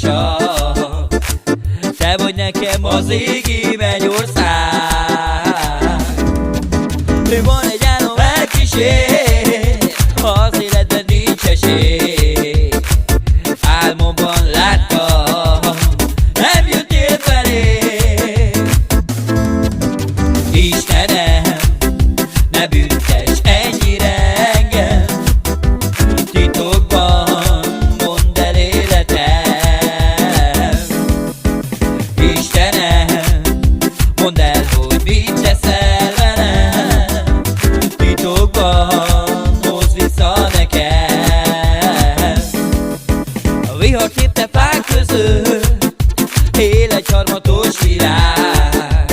biztosan, te vagy nekem az égi mennyország. Van egy álom elkísér, az életben nincs esély. Álmomban láttam, nem jöttél felé. Istenem, ne büntess ennyire engem, titokban mondd el életem. Istenem, mondd el, hogy mit teszel velem, titokban hozd vissza nekem. A vihar tépte fák között él egy harmatos virág,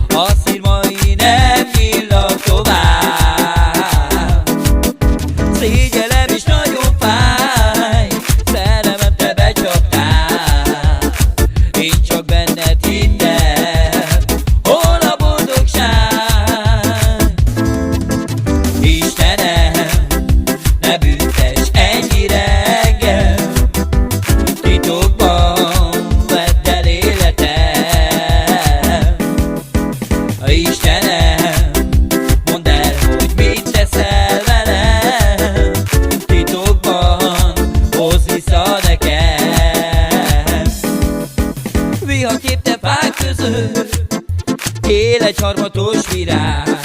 a szirmai nem nyílnak tovább. Szégyellem is nagyon fáj, szerelmem te becsaptál, én csak benned hittem, hol a boldogság. Istenem, ne büntess ennyire engem, titokban vedd el életem. Istenem, mondd el, hogy mit teszel velem, titokban hozd vissza nekem. Vihar tépte fák között él egy harmatos virág,